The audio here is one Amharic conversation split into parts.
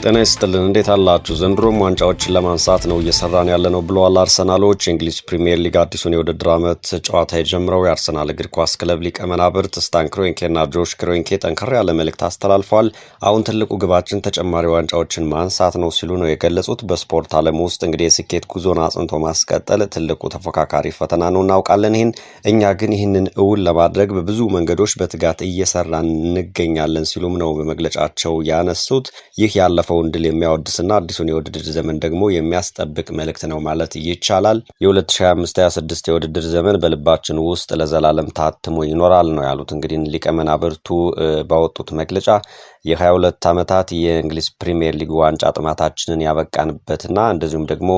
ጤና ይስጥልን እንዴት አላችሁ? ዘንድሮም ዋንጫዎችን ለማንሳት ነው እየሰራን ያለነው ብለዋል አርሰናሎች። የእንግሊዝ ፕሪሚየር ሊግ አዲሱን የውድድር ዓመት ጨዋታ የጀመረው የአርሰናል እግር ኳስ ክለብ ሊቀመናብርት ስታን ክሮንኬና ጆሽ ክሮንኬ ጠንከር ያለ መልእክት አስተላልፈዋል። አሁን ትልቁ ግባችን ተጨማሪ ዋንጫዎችን ማንሳት ነው ሲሉ ነው የገለጹት። በስፖርት ዓለም ውስጥ እንግዲህ የስኬት ጉዞን አጽንቶ ማስቀጠል ትልቁ ተፎካካሪ ፈተና ነው እናውቃለን። እኛ ግን ይህንን እውን ለማድረግ በብዙ መንገዶች በትጋት እየሰራን እንገኛለን ሲሉም ነው በመግለጫቸው ያነሱት። ይህ ያለፈው ድል የሚያወድስና አዲሱን የውድድር ዘመን ደግሞ የሚያስጠብቅ መልእክት ነው ማለት ይቻላል። የ2025-26 የውድድር ዘመን በልባችን ውስጥ ለዘላለም ታትሞ ይኖራል ነው ያሉት። እንግዲህ ሊቀመናብርቱ ባወጡት መግለጫ የ22 ዓመታት የእንግሊዝ ፕሪሚየር ሊግ ዋንጫ ጥማታችንን ያበቃንበትና እንደዚሁም ደግሞ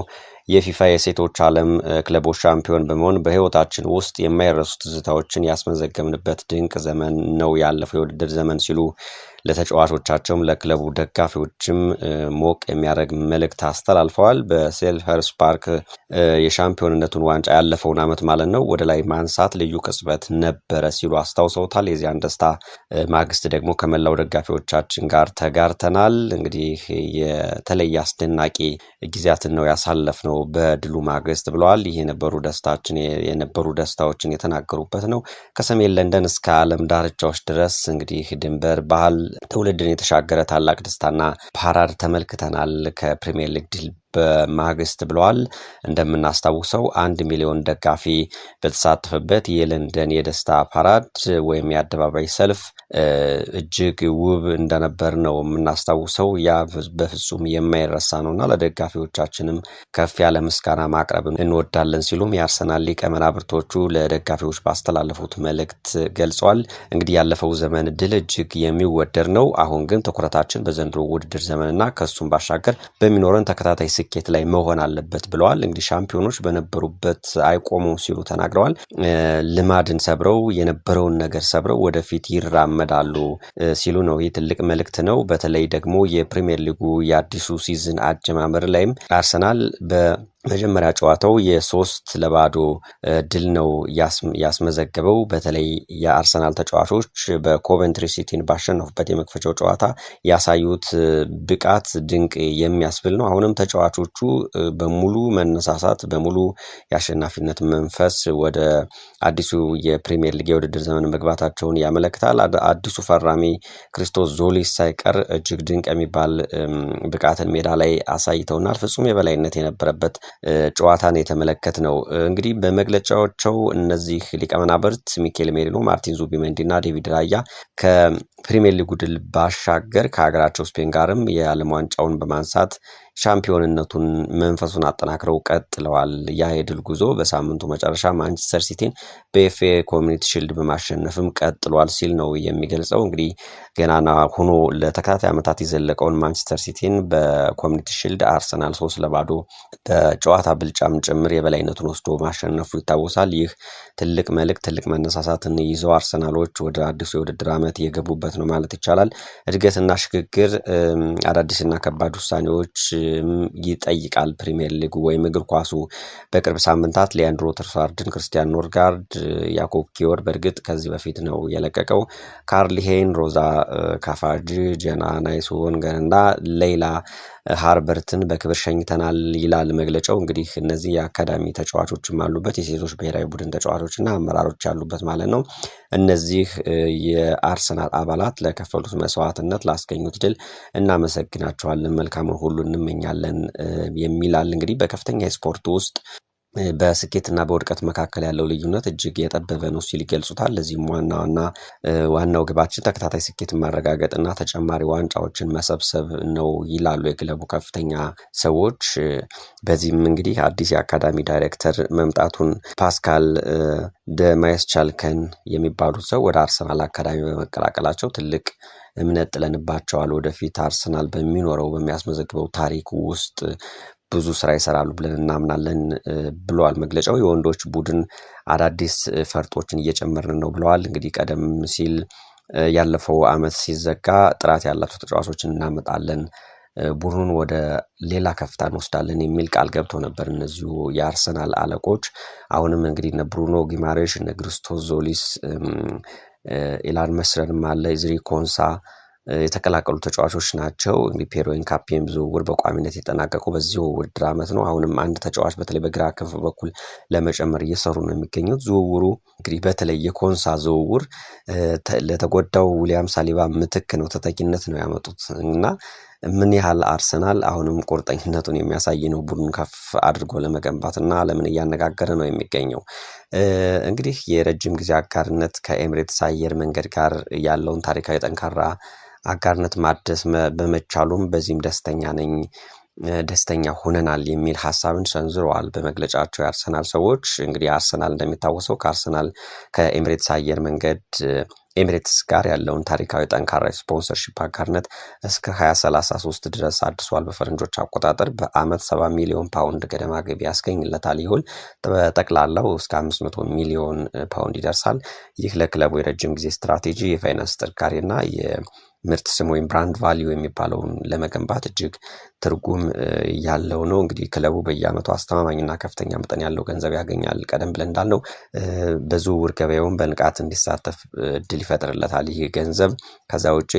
የፊፋ የሴቶች ዓለም ክለቦች ሻምፒዮን በመሆን በህይወታችን ውስጥ የማይረሱ ትዝታዎችን ያስመዘገብንበት ድንቅ ዘመን ነው ያለፈው የውድድር ዘመን ሲሉ ለተጫዋቾቻቸውም ለክለቡ ደጋፊዎችም ሞቅ የሚያደርግ መልእክት አስተላልፈዋል። በሴልኸርስት ፓርክ የሻምፒዮንነቱን ዋንጫ ያለፈውን ዓመት ማለት ነው ወደ ላይ ማንሳት ልዩ ቅጽበት ነበረ ሲሉ አስታውሰውታል። የዚያን ደስታ ማግስት ደግሞ ከመላው ደጋፊዎቻችን ጋር ተጋርተናል። እንግዲህ የተለየ አስደናቂ ጊዜያትን ነው ያሳለፍነው በድሉ ማግስት ብለዋል። ይህ የነበሩ ደስታዎችን የተናገሩበት ነው። ከሰሜን ለንደን እስከ ዓለም ዳርቻዎች ድረስ እንግዲህ ድንበር ባህል ትውልድን የተሻገረ ታላቅ ደስታና ፓራድ ተመልክተናል ከፕሪሚየር ሊግ ድል በማግስት ብለዋል። እንደምናስታውሰው 1 ሚሊዮን ደጋፊ በተሳተፈበት የለንደን የደስታ ፓራድ ወይም የአደባባይ ሰልፍ እጅግ ውብ እንደነበር ነው የምናስታውሰው። ያ በፍጹም የማይረሳ ነውና ለደጋፊዎቻችንም ከፍ ያለ ምስጋና ማቅረብ እንወዳለን ሲሉም የአርሰናል ሊቀመናብርቶቹ ለደጋፊዎች ባስተላለፉት መልእክት ገልጸዋል። እንግዲህ ያለፈው ዘመን ድል እጅግ የሚወደድ ነው። አሁን ግን ትኩረታችን በዘንድሮ ውድድር ዘመንና ከሱም ባሻገር በሚኖረን ተከታታይ ስኬት ላይ መሆን አለበት ብለዋል። እንግዲህ ሻምፒዮኖች በነበሩበት አይቆሙም ሲሉ ተናግረዋል። ልማድን ሰብረው የነበረውን ነገር ሰብረው ወደፊት ይራመዳሉ ሲሉ ነው። ይህ ትልቅ መልእክት ነው። በተለይ ደግሞ የፕሪሚየር ሊጉ የአዲሱ ሲዝን አጀማመር ላይም አርሰናል በመጀመሪያ ጨዋታው የ3-0 ድል ነው ያስመዘገበው። በተለይ የአርሰናል ተጫዋቾች በኮቨንትሪ ሲቲን ባሸነፉበት የመክፈቻው ጨዋታ ያሳዩት ብቃት ድንቅ የሚያስብል ነው። አሁንም ተጫዋቾቹ በሙሉ መነሳሳት በሙሉ የአሸናፊነት መንፈስ ወደ አዲሱ የፕሪሚየር ሊግ የውድድር ዘመን መግባታቸውን ያመለክታል። አዲሱ ፈራሚ ክሪስቶስ ዞሊስ ሳይቀር እጅግ ድንቅ የሚባል ብቃትን ሜዳ ላይ አሳይተውናል። ፍጹም የበላይነት የነበረበት ጨዋታን የተመለከትነው። እንግዲህ በመግለጫዎቻቸው እነዚህ ሊቀመናብርት ሚኬል ሜሪኖ፣ ማርቲን ዙቢሜንዲና ዴቪድ ራያ ከፕሪሚየር ሊጉ ድል ባሻገር ከሀገራቸው ስፔን ጋርም የዓለም ዋንጫውን በማንሳት ሻምፒዮንነቱን መንፈሱን አጠናክረው ቀጥለዋል። ያ የድል ጉዞ በሳምንቱ መጨረሻ ማንቸስተር ሲቲን በኤፍኤ ኮሚኒቲ ሺልድ በማሸነፍም ቀጥሏል ሲል ነው የሚገልጸው። እንግዲህ ገናና ሆኖ ለተከታታይ ዓመታት የዘለቀውን ማንቸስተር ሲቲን በኮሚኒቲ ሺልድ አርሰናል 3-0 በጨዋታ ብልጫም ጭምር የበላይነቱን ወስዶ ማሸነፉ ይታወሳል። ይህ ትልቅ መልእክት ትልቅ መነሳሳትን ይዘው አርሰናሎች ወደ አዲሱ የውድድር ዓመት የገቡበት ነው ማለት ይቻላል። እድገትና ሽግግር አዳዲስና ከባድ ውሳኔዎች ይጠይቃል ፕሪሚየር ሊጉ ወይም እግር ኳሱ። በቅርብ ሳምንታት ሊያንድሮ ትሮሳርድን፣ ክርስቲያን ኖርጋርድ፣ ያኮብ ኪዮር በእርግጥ ከዚህ በፊት ነው የለቀቀው፣ ካርል ሄይን፣ ሮዛ ካፋጅ፣ ጀና ናይስወንገንና ሌይላ ሃርበርትን በክብር ሸኝተናል ይላል መግለጫው። እንግዲህ እነዚህ የአካዳሚ ተጫዋቾችም አሉበት፣ የሴቶች ብሔራዊ ቡድን ተጫዋቾችና አመራሮች ያሉበት ማለት ነው። እነዚህ የአርሰናል አባላት ለከፈሉት መስዋዕትነት ላስገኙት ድል እናመሰግናቸዋለን፣ መልካሙን ሁሉ እንመኛለን የሚላል። እንግዲህ በከፍተኛ የስፖርት ውስጥ በስኬትና በውድቀት መካከል ያለው ልዩነት እጅግ የጠበበ ነው ሲል ይገልጹታል። ለዚህም ዋናው ግባችን ተከታታይ ስኬት ማረጋገጥና ተጨማሪ ዋንጫዎችን መሰብሰብ ነው ይላሉ የክለቡ ከፍተኛ ሰዎች። በዚህም እንግዲህ አዲስ የአካዳሚ ዳይሬክተር መምጣቱን ፓስካል ደማይስቻልከን የሚባሉት ሰው ወደ አርሰናል አካዳሚ በመቀላቀላቸው ትልቅ እምነት ጥለንባቸዋል። ወደፊት አርሰናል በሚያስመዘግበው ታሪክ ውስጥ ብዙ ስራ ይሰራሉ ብለን እናምናለን ብለዋል መግለጫው። የወንዶች ቡድን አዳዲስ ፈርጦችን እየጨመርን ነው ብለዋል። እንግዲህ ቀደም ሲል ያለፈው ዓመት ሲዘጋ ጥራት ያላቸው ተጫዋቾችን እናመጣለን፣ ቡድኑን ወደ ሌላ ከፍታ እንወስዳለን የሚል ቃል ገብተው ነበር እነዚሁ የአርሰናል አለቆች። አሁንም እንግዲህ እነ ብሩኖ ጊማሬሽ፣ እነ ክሪስቶስ ዞሊስ፣ ኢላን መስረንም አለ፣ ኢዝሪ ኮንሳ የተቀላቀሉ ተጫዋቾች ናቸው። እንግዲህ ፔሮ ኢንካፒየም ዝውውር በቋሚነት የጠናቀቁ በዚህ ውድድር ዓመት ነው። አሁንም አንድ ተጫዋች በተለይ በግራ ክንፍ በኩል ለመጨመር እየሰሩ ነው የሚገኙት። ዝውውሩ እንግዲህ በተለይ የኮንሳ ዝውውር ለተጎዳው ዊሊያም ሳሊባ ምትክ ነው፣ ተተኪነት ነው ያመጡት እና ምን ያህል አርሰናል አሁንም ቁርጠኝነቱን የሚያሳይ ነው ቡድኑን ከፍ አድርጎ ለመገንባት እና ዓለምን እያነጋገረ ነው የሚገኘው። እንግዲህ የረጅም ጊዜ አጋርነት ከኤምሬትስ አየር መንገድ ጋር ያለውን ታሪካዊ ጠንካራ አጋርነት ማደስ በመቻሉም በዚህም ደስተኛ ሆነናል የሚል ሀሳብን ሰንዝረዋል በመግለጫቸው የአርሰናል ሰዎች። እንግዲህ አርሰናል እንደሚታወሰው ከኤምሬትስ አየር መንገድ ኤምሬትስ ጋር ያለውን ታሪካዊ ጠንካራ ስፖንሰርሺፕ አጋርነት እስከ 2033 ድረስ አድሷል። በፈረንጆች አቆጣጠር በአመት 70 ሚሊዮን ፓውንድ ገደማ ገቢ ያስገኝለታል። ይሁን በጠቅላላው እስከ 500 ሚሊዮን ፓውንድ ይደርሳል። ይህ ለክለቡ የረጅም ጊዜ ስትራቴጂ የፋይናንስ ጥንካሬና የምርት ስም ወይም ብራንድ ቫሊዩ የሚባለውን ለመገንባት እጅግ ትርጉም ያለው ነው። እንግዲህ ክለቡ በየአመቱ አስተማማኝና ከፍተኛ መጠን ያለው ገንዘብ ያገኛል። ቀደም ብለን እንዳልነው በዝውውር ገበያውን በንቃት እንዲሳተፍ እድል ይፈጥርለታል ይህ ገንዘብ። ከዛ ውጭ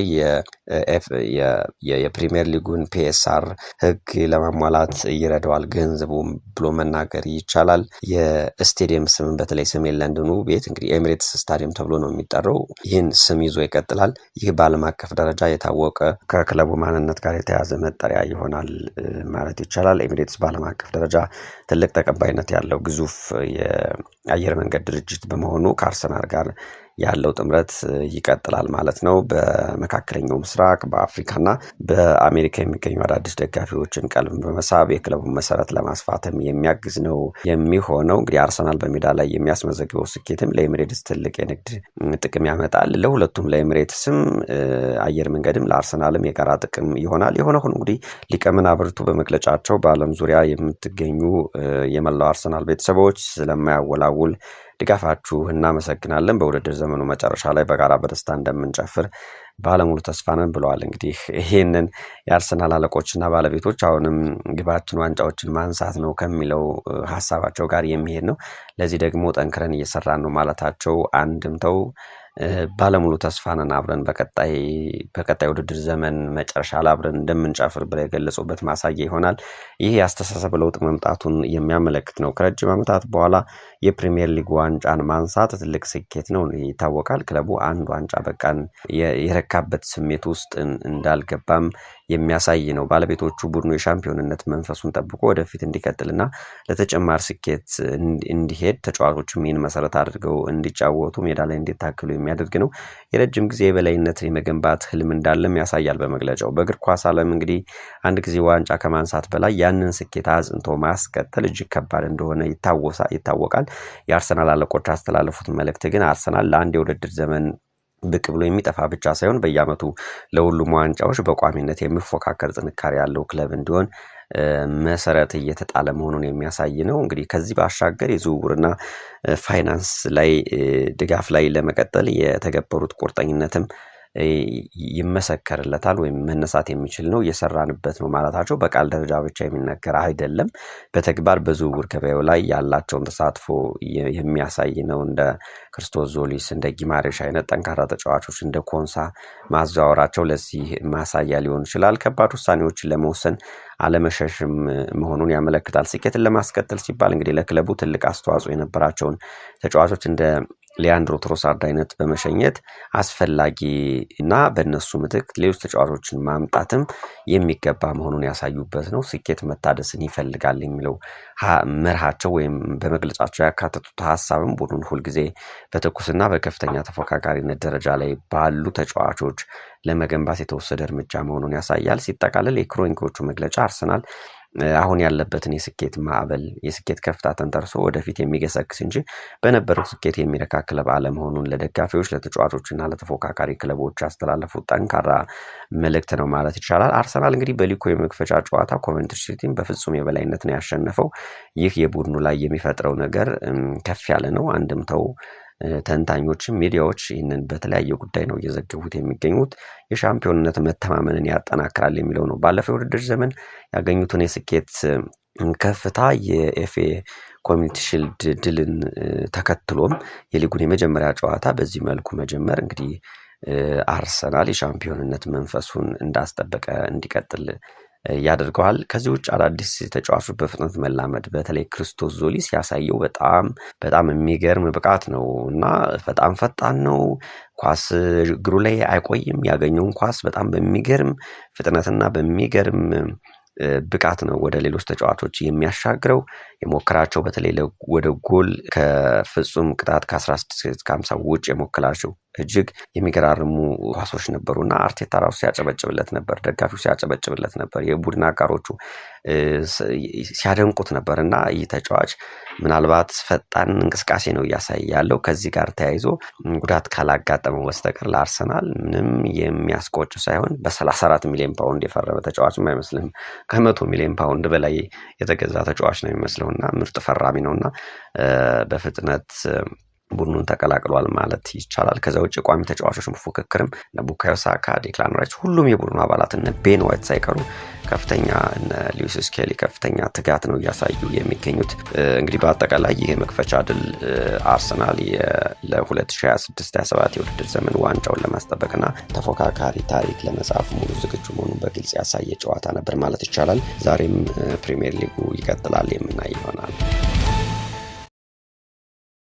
የፕሪሚየር ሊጉን ፒኤስአር ህግ ለማሟላት ይረዳዋል ገንዘቡ ብሎ መናገር ይቻላል። የስቴዲየም ስምን በተለይ ሰሜን ለንደኑ ቤት እንግዲህ ኤሚሬትስ ስታዲየም ተብሎ ነው የሚጠራው። ይህን ስም ይዞ ይቀጥላል። ይህ በዓለም አቀፍ ደረጃ የታወቀ ከክለቡ ማንነት ጋር የተያዘ መጠሪያ ይሆናል ማለት ይቻላል። ኤሚሬትስ በዓለም አቀፍ ደረጃ ትልቅ ተቀባይነት ያለው ግዙፍ የአየር መንገድ ድርጅት በመሆኑ ከአርሰናል ጋር ያለው ጥምረት ይቀጥላል ማለት ነው። በመካከለኛው ምስራቅ በአፍሪካና በአሜሪካ የሚገኙ አዳዲስ ደጋፊዎችን ቀልብ በመሳብ የክለቡን መሰረት ለማስፋትም የሚያግዝ ነው የሚሆነው። እንግዲህ አርሰናል በሜዳ ላይ የሚያስመዘግበው ስኬትም ለኤሚሬትስ ትልቅ የንግድ ጥቅም ያመጣል። ለሁለቱም ለኤሚሬትስም አየር መንገድም ለአርሰናልም የጋራ ጥቅም ይሆናል። የሆነ ሆኖ እንግዲህ ሊቀመናብርቱ በመግለጫቸው በዓለም ዙሪያ የምትገኙ የመላው አርሰናል ቤተሰቦች ስለማያወላውል ድጋፋችሁ እናመሰግናለን። በውድድር ዘመኑ መጨረሻ ላይ በጋራ በደስታ እንደምንጨፍር ባለሙሉ ተስፋ ነን ብለዋል። እንግዲህ ይህንን የአርሰናል አለቆችና ባለቤቶች አሁንም ግባችን ዋንጫዎችን ማንሳት ነው ከሚለው ሀሳባቸው ጋር የሚሄድ ነው። ለዚህ ደግሞ ጠንክረን እየሰራን ነው ማለታቸው አንድምተው ባለሙሉ ተስፋ ነን አብረን በቀጣይ ውድድር ዘመን መጨረሻ ላይ አብረን እንደምንጨፍር ብለው የገለጹበት ማሳያ ይሆናል። ይህ የአስተሳሰብ ለውጥ መምጣቱን የሚያመለክት ነው። ከረጅም ዓመታት በኋላ የፕሪሚየር ሊግ ዋንጫን ማንሳት ትልቅ ስኬት ነው ይታወቃል። ክለቡ አንድ ዋንጫ በቃን የረካበት ስሜት ውስጥ እንዳልገባም የሚያሳይ ነው። ባለቤቶቹ ቡድኑ የሻምፒዮንነት መንፈሱን ጠብቆ ወደፊት እንዲቀጥልና ለተጨማሪ ስኬት እንዲሄድ ተጫዋቾችም ይህን መሰረት አድርገው እንዲጫወቱ ሜዳ ላይ እንዲታገሉ የሚያደርግ ነው። የረጅም ጊዜ የበላይነት የመገንባት ህልም እንዳለም ያሳያል በመግለጫው። በእግር ኳስ ዓለም እንግዲህ አንድ ጊዜ ዋንጫ ከማንሳት በላይ ያንን ስኬት አጽንቶ ማስቀጠል እጅግ ከባድ እንደሆነ ይታወቃል። የአርሰናል አለቆች ያስተላለፉት መልእክት ግን አርሰናል ለአንድ የውድድር ዘመን ብቅ ብሎ የሚጠፋ ብቻ ሳይሆን በየአመቱ ለሁሉም ዋንጫዎች በቋሚነት የሚፎካከር ጥንካሬ ያለው ክለብ እንዲሆን መሰረት እየተጣለ መሆኑን የሚያሳይ ነው። እንግዲህ ከዚህ ባሻገር የዝውውርና ፋይናንስ ላይ ድጋፍ ላይ ለመቀጠል የተገበሩት ቁርጠኝነትም ይመሰከርለታል ወይም መነሳት የሚችል ነው። እየሰራንበት ነው ማለታቸው በቃል ደረጃ ብቻ የሚነገር አይደለም። በተግባር በዝውውር ገበያው ላይ ያላቸውን ተሳትፎ የሚያሳይ ነው። እንደ ክርስቶስ ዞሊስ እንደ ጊማሬሽ አይነት ጠንካራ ተጫዋቾች እንደ ኮንሳ ማዘዋወራቸው ለዚህ ማሳያ ሊሆን ይችላል። ከባድ ውሳኔዎችን ለመወሰን አለመሸሽም መሆኑን ያመለክታል። ስኬትን ለማስቀጠል ሲባል እንግዲህ ለክለቡ ትልቅ አስተዋጽኦ የነበራቸውን ተጫዋቾች እንደ ሊያንድሮ ትሮሳርድ አይነት በመሸኘት አስፈላጊ እና በእነሱ ምትክ ሌሎች ተጫዋቾችን ማምጣትም የሚገባ መሆኑን ያሳዩበት ነው። ስኬት መታደስን ይፈልጋል የሚለው መርሃቸው ወይም በመግለጫቸው ያካተቱት ሀሳብም ቡድኑን ሁልጊዜ በትኩስና በከፍተኛ ተፎካካሪነት ደረጃ ላይ ባሉ ተጫዋቾች ለመገንባት የተወሰደ እርምጃ መሆኑን ያሳያል። ሲጠቃለል የክሮኒኮቹ መግለጫ አርሰናል አሁን ያለበትን የስኬት ማዕበል የስኬት ከፍታ ተንተርሶ ወደፊት የሚገሰግስ እንጂ በነበረው ስኬት የሚረካ ክለብ አለመሆኑን ለደጋፊዎች ለተጫዋቾችና ለተፎካካሪ ክለቦች ያስተላለፉት ጠንካራ መልእክት ነው ማለት ይቻላል። አርሰናል እንግዲህ በሊጉ የመክፈቻ ጨዋታ ኮቨንትሪ ሲቲን በፍጹም የበላይነት ነው ያሸነፈው። ይህ የቡድኑ ላይ የሚፈጥረው ነገር ከፍ ያለ ነው። አንድምታው ተንታኞችም ሚዲያዎች ይህንን በተለያየ ጉዳይ ነው እየዘገቡት የሚገኙት። የሻምፒዮንነት መተማመንን ያጠናክራል የሚለው ነው። ባለፈው ውድድር ዘመን ያገኙትን የስኬት ከፍታ የኤፍኤ ኮሚኒቲ ሺልድ ድልን ተከትሎም የሊጉን የመጀመሪያ ጨዋታ በዚህ መልኩ መጀመር እንግዲህ አርሰናል የሻምፒዮንነት መንፈሱን እንዳስጠበቀ እንዲቀጥል ያደርገዋል። ከዚህ ውጭ አዳዲስ ተጫዋቾች በፍጥነት መላመድ በተለይ ክርስቶስ ዞሊስ ያሳየው በጣም የሚገርም ብቃት ነው እና በጣም ፈጣን ነው። ኳስ እግሩ ላይ አይቆይም። ያገኘውን ኳስ በጣም በሚገርም ፍጥነትና በሚገርም ብቃት ነው ወደ ሌሎች ተጫዋቾች የሚያሻግረው። የሞከራቸው በተለይ ወደ ጎል ከፍጹም ቅጣት ከ16 እስከ 50 ውጭ የሞከራቸው እጅግ የሚገራርሙ ኳሶች ነበሩና አርቴታ ራሱ ሲያጨበጭብለት ነበር፣ ደጋፊው ሲያጨበጭብለት ነበር፣ የቡድን አጋሮቹ ሲያደንቁት ነበርና ይህ ተጫዋች ምናልባት ፈጣን እንቅስቃሴ ነው እያሳየ ያለው። ከዚህ ጋር ተያይዞ ጉዳት ካላጋጠመው በስተቀር ለአርሰናል ምንም የሚያስቆጭ ሳይሆን በ34 ሚሊዮን ፓውንድ የፈረመ ተጫዋችም አይመስልም። ከ100 ሚሊዮን ፓውንድ በላይ የተገዛ ተጫዋች ነው የሚመስለውና ምርጥ ፈራሚ ነውና በፍጥነት ቡድኑን ተቀላቅሏል ማለት ይቻላል። ከዛ ውጭ ቋሚ ተጫዋቾች ፉክክርም ቡካዮ ሳካ፣ ዴክላን ራይስ ሁሉም የቡድኑ አባላት እና ቤን ዋይት ሳይቀሩ ከፍተኛ ሉዊስ ስኬሊ ከፍተኛ ትጋት ነው እያሳዩ የሚገኙት። እንግዲህ በአጠቃላይ ይህ መክፈቻ ድል አርሰናል ለ2026/27 የውድድር ዘመን ዋንጫውን ለማስጠበቅና ተፎካካሪ ታሪክ ለመጻፍ ሙሉ ዝግጁ መሆኑን በግልጽ ያሳየ ጨዋታ ነበር ማለት ይቻላል። ዛሬም ፕሪሚየር ሊጉ ይቀጥላል፣ የምናይ ይሆናል።